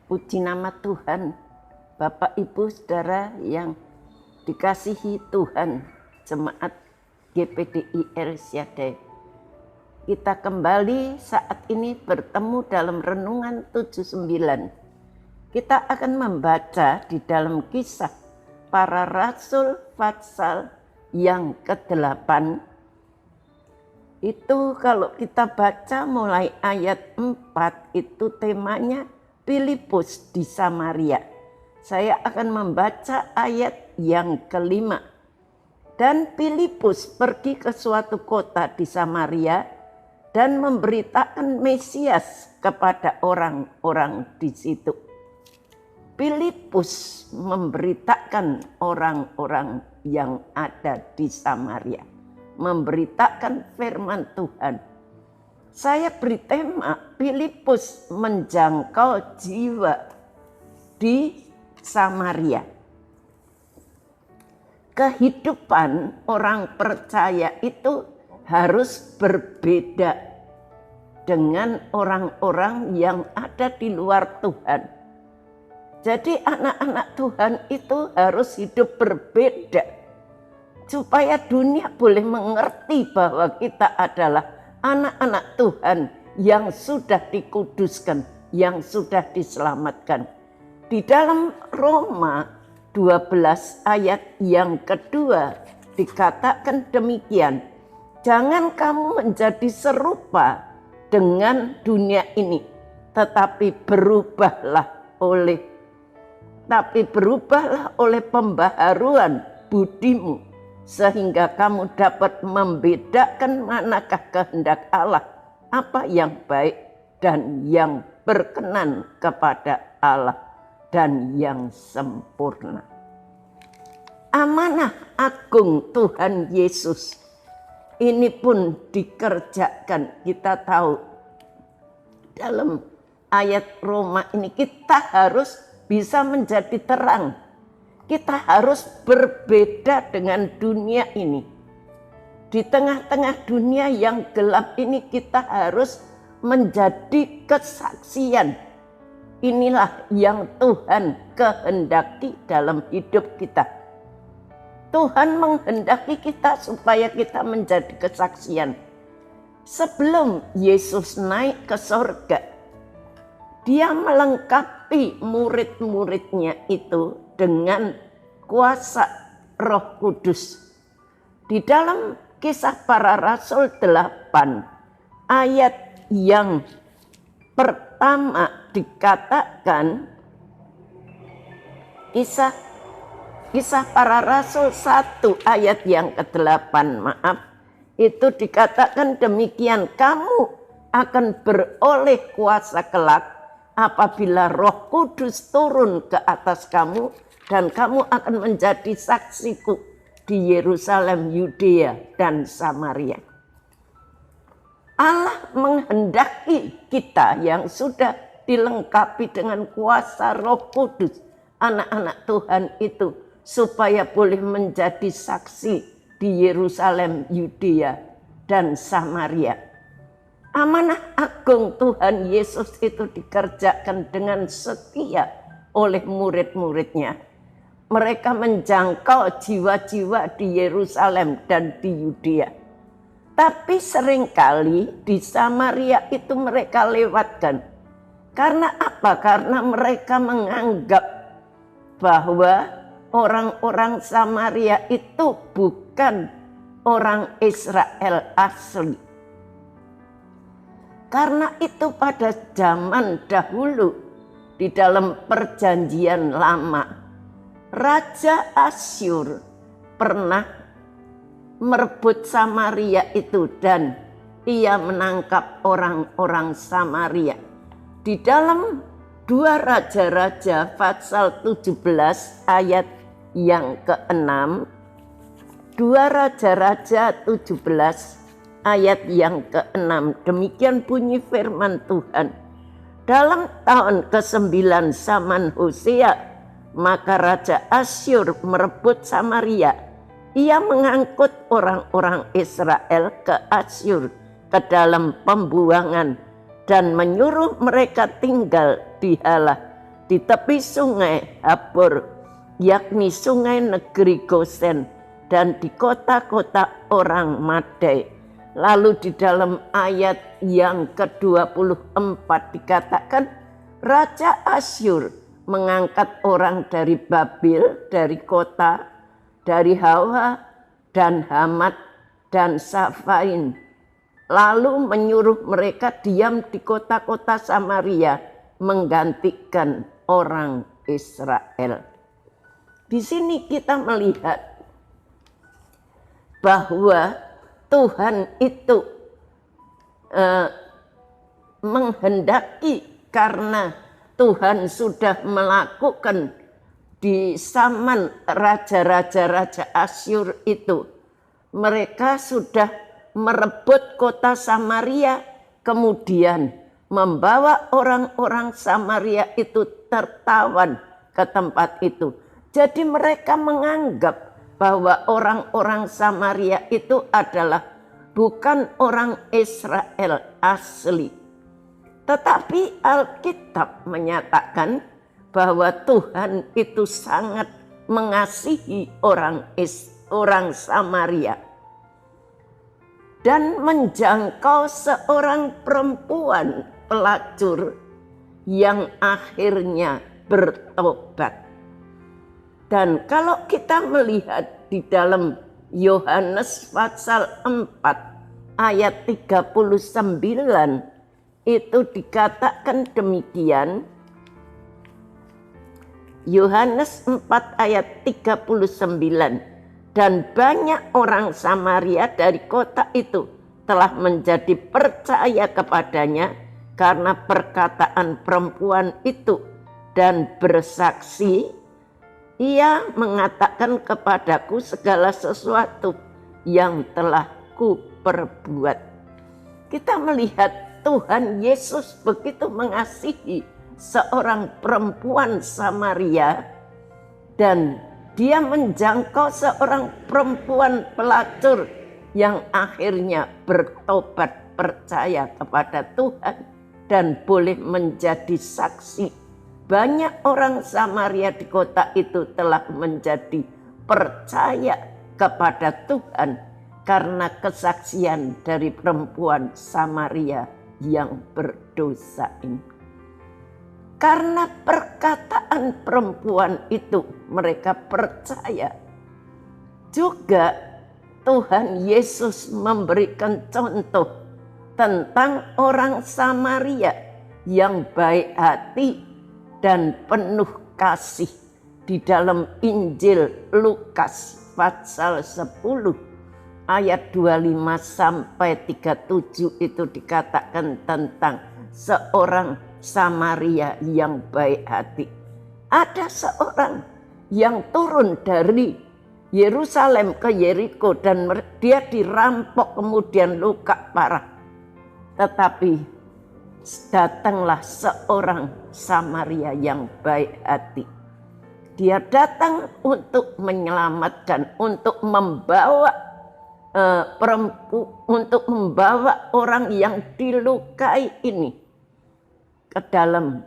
Puji nama Tuhan, Bapak Ibu Saudara yang dikasihi Tuhan, Jemaat GPDI Elsyadai. Kita kembali saat ini bertemu dalam Renungan 79. Kita akan membaca di dalam Kisah Para Rasul pasal yang ke-8. Itu kalau kita baca mulai ayat 4, itu temanya Filipus di Samaria. Saya akan membaca ayat yang ke-5. Dan Filipus pergi ke suatu kota di Samaria dan memberitakan Mesias kepada orang-orang di situ. Filipus memberitakan orang-orang yang ada di Samaria, memberitakan firman Tuhan. Saya beri tema Filipus menjangkau jiwa di Samaria. Kehidupan orang percaya itu harus berbeda dengan orang-orang yang ada di luar Tuhan. Jadi anak-anak Tuhan itu harus hidup berbeda supaya dunia boleh mengerti bahwa kita adalah anak-anak Tuhan yang sudah dikuduskan, yang sudah diselamatkan. Di dalam Roma 12 ayat yang kedua dikatakan demikian. Jangan kamu menjadi serupa dengan dunia ini, tetapi berubahlah oleh pembaharuan budimu, sehingga kamu dapat membedakan manakah kehendak Allah, apa yang baik dan yang berkenan kepada Allah dan yang sempurna. Amanah agung Tuhan Yesus ini pun dikerjakan. Kita tahu dalam ayat Roma ini kita harus bisa menjadi terang. Kita harus berbeda dengan dunia ini. Di tengah-tengah dunia yang gelap ini kita harus menjadi kesaksian. Inilah yang Tuhan kehendaki dalam hidup kita. Tuhan menghendaki kita supaya kita menjadi kesaksian. Sebelum Yesus naik ke sorga, Dia melengkapi murid-muridnya itu dengan kuasa Roh Kudus. Di dalam Kisah Para Rasul 8 ayat yang pertama dikatakan, Kisah Para Rasul 1 ayat yang ke-8, itu dikatakan demikian, kamu akan beroleh kuasa kelak apabila Roh Kudus turun ke atas kamu, dan kamu akan menjadi saksiku di Yerusalem, Yudea, dan Samaria. Allah menghendaki kita yang sudah dilengkapi dengan kuasa Roh Kudus, anak-anak Tuhan itu, supaya boleh menjadi saksi di Yerusalem, Yudea, dan Samaria. Amanah agung Tuhan Yesus itu dikerjakan dengan setia oleh murid-muridnya. Mereka menjangkau jiwa-jiwa di Yerusalem dan di Yudea. Tapi seringkali di Samaria itu mereka lewatkan. Karena apa? Karena mereka menganggap bahwa orang-orang Samaria itu bukan orang Israel asli. Karena itu pada zaman dahulu di dalam perjanjian lama, Raja Asyur pernah merebut Samaria itu dan ia menangkap orang-orang Samaria. Di dalam 2 Raja-Raja pasal 17 ayat yang ke-6, 2 Raja-Raja 17 ayat yang ke-6, demikian bunyi firman Tuhan. Dalam tahun ke-9 zaman Hosea, maka Raja Asyur merebut Samaria. Ia mengangkut orang-orang Israel ke Asyur ke dalam pembuangan dan menyuruh mereka tinggal di Halah di tepi sungai Habor, yakni sungai negeri Gosen, dan di kota-kota orang Madai. Lalu di dalam ayat yang ke-24 dikatakan, Raja Asyur mengangkat orang dari Babil, dari kota, dari Hawa dan Hamat dan Safain, lalu menyuruh mereka diam di kota-kota Samaria, menggantikan orang Israel. Di sini kita melihat bahwa Tuhan itu menghendaki, karena Tuhan sudah melakukan di zaman raja-raja Asyur itu. Mereka sudah merebut kota Samaria, kemudian membawa orang-orang Samaria itu tertawan ke tempat itu. Jadi mereka menganggap bahwa orang-orang Samaria itu adalah bukan orang Israel asli. Tetapi Alkitab menyatakan bahwa Tuhan itu sangat mengasihi orang Samaria dan menjangkau seorang perempuan pelacur yang akhirnya bertobat. Dan kalau kita melihat di dalam Yohanes pasal 4 ayat 39 itu dikatakan demikian. Yohanes 4 ayat 39, dan banyak orang Samaria dari kota itu telah menjadi percaya kepadanya karena perkataan perempuan itu, dan bersaksi, ia mengatakan kepadaku segala sesuatu yang telah kuperbuat. Kita melihat Tuhan Yesus begitu mengasihi seorang perempuan Samaria, dan dia menjangkau seorang perempuan pelacur yang akhirnya bertobat, percaya kepada Tuhan, dan boleh menjadi saksi. Banyak orang Samaria di kota itu telah menjadi percaya kepada Tuhan karena kesaksian dari perempuan Samaria yang berdosa ini. Karena perkataan perempuan itu mereka percaya. Juga Tuhan Yesus memberikan contoh tentang orang Samaria yang baik hati dan penuh kasih di dalam Injil Lukas pasal 10 ayat 25 sampai 37 itu dikatakan tentang seorang Samaria yang baik hati. Ada seorang yang turun dari Yerusalem ke Yeriko dan dia dirampok kemudian luka parah. Tetapi datanglah seorang Samaria yang baik hati. Dia datang untuk menyelamatkan, untuk membawa orang yang dilukai ini ke dalam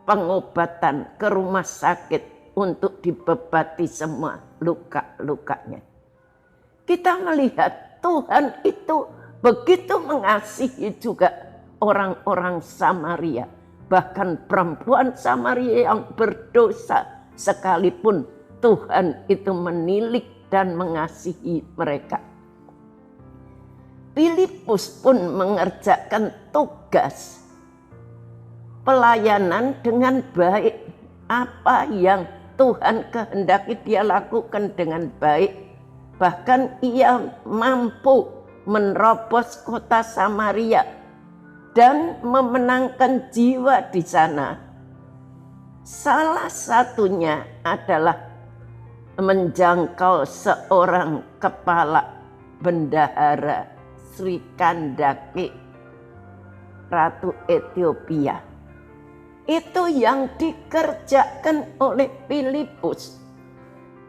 pengobatan, ke rumah sakit untuk dibebati semua luka-lukanya. Kita melihat Tuhan itu begitu mengasihi juga orang-orang Samaria, bahkan perempuan Samaria yang berdosa sekalipun Tuhan itu menilik dan mengasihi mereka. Filipus pun mengerjakan tugas pelayanan dengan baik. Apa yang Tuhan kehendaki dia lakukan dengan baik. Bahkan ia mampu menerobos kota Samaria dan memenangkan jiwa di sana. Salah satunya adalah menjangkau seorang kepala bendahara Sri Kandake, Ratu Ethiopia. Itu yang dikerjakan oleh Filipus.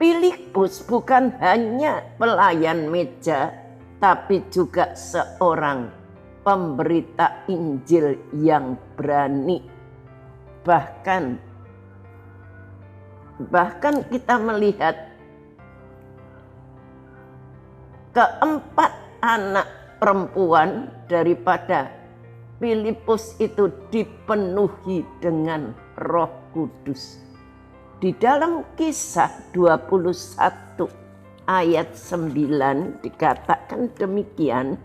Filipus bukan hanya pelayan meja, tapi juga seorang pemberita Injil yang berani bahkan kita melihat keempat anak perempuan daripada Filipus itu dipenuhi dengan Roh Kudus. Di dalam Kisah 21 ayat 9 dikatakan demikian,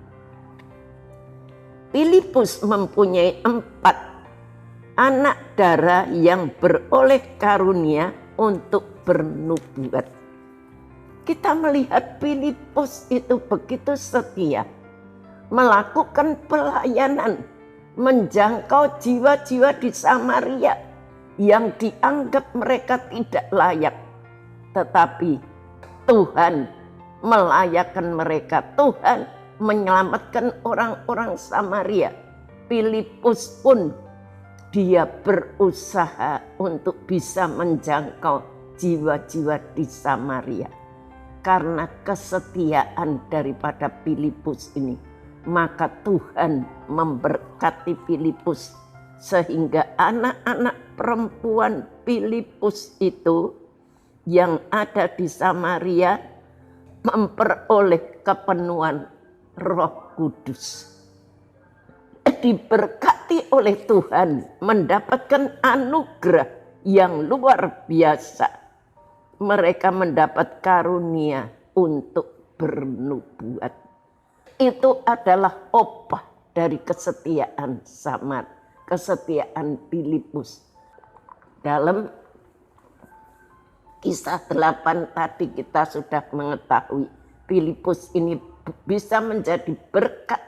Filipus mempunyai 4 anak dara yang beroleh karunia untuk bernubuat. Kita melihat Filipus itu begitu setia melakukan pelayanan, menjangkau jiwa-jiwa di Samaria yang dianggap mereka tidak layak. Tetapi Tuhan melayakkan mereka, Tuhan menyelamatkan orang-orang Samaria. Filipus pun dia berusaha untuk bisa menjangkau jiwa-jiwa di Samaria. Karena kesetiaan daripada Filipus ini, maka Tuhan memberkati Filipus sehingga anak-anak perempuan Filipus itu yang ada di Samaria memperoleh kepenuhan Roh Kudus. Diberkati oleh Tuhan, mendapatkan anugerah yang luar biasa. Mereka mendapat karunia untuk bernubuat. Itu adalah opah dari kesetiaan Filipus. Dalam Kisah 8 tadi kita sudah mengetahui Filipus ini bisa menjadi berkat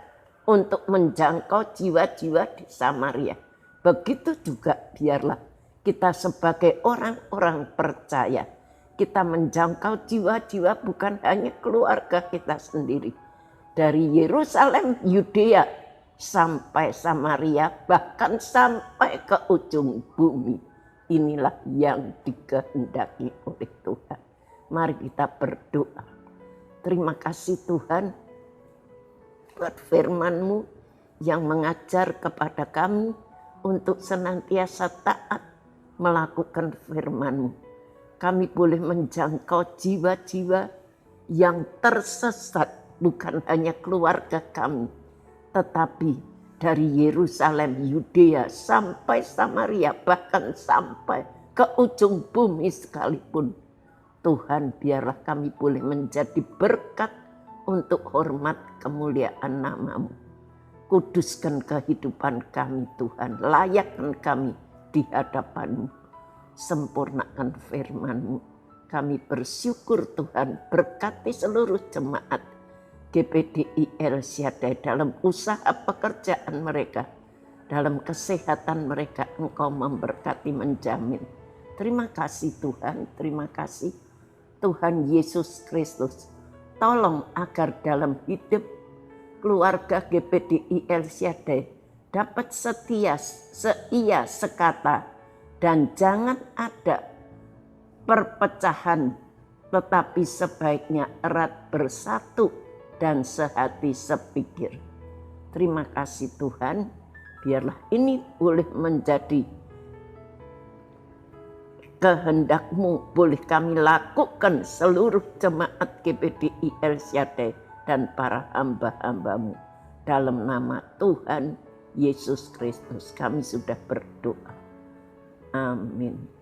untuk menjangkau jiwa-jiwa di Samaria. Begitu juga biarlah kita sebagai orang-orang percaya, kita menjangkau jiwa-jiwa bukan hanya keluarga kita sendiri. Dari Yerusalem, Yudea, sampai Samaria, bahkan sampai ke ujung bumi. Inilah yang dikehendaki oleh Tuhan. Mari kita berdoa. Terima kasih Tuhan buat firman-Mu yang mengajar kepada kami untuk senantiasa taat melakukan firman-Mu. Kami boleh menjangkau jiwa-jiwa yang tersesat, bukan hanya keluarga kami, tetapi dari Yerusalem, Yudea, sampai Samaria, bahkan sampai ke ujung bumi sekalipun. Tuhan, biarlah kami boleh menjadi berkat untuk hormat kemuliaan nama-Mu. Kuduskan kehidupan kami Tuhan, layakkan kami di hadapan-Mu. Sempurnakan firman-Mu. Kami bersyukur Tuhan, berkati seluruh jemaat GPDI El Shaddai dalam usaha pekerjaan mereka, dalam kesehatan mereka. Engkau memberkati, menjamin. Terima kasih Tuhan, terima kasih Tuhan Yesus Kristus. Tolong agar dalam hidup keluarga GPDI El Shaddai dapat setia, seia, sekata, dan jangan ada perpecahan, tetapi sebaiknya erat bersatu dan sehati sepikir. Terima kasih Tuhan, biarlah ini boleh menjadi kehendak-Mu, boleh kami lakukan seluruh jemaat GPDI El Shaddai dan para hamba-hamba-Mu. Dalam nama Tuhan Yesus Kristus kami sudah berdoa. Amin.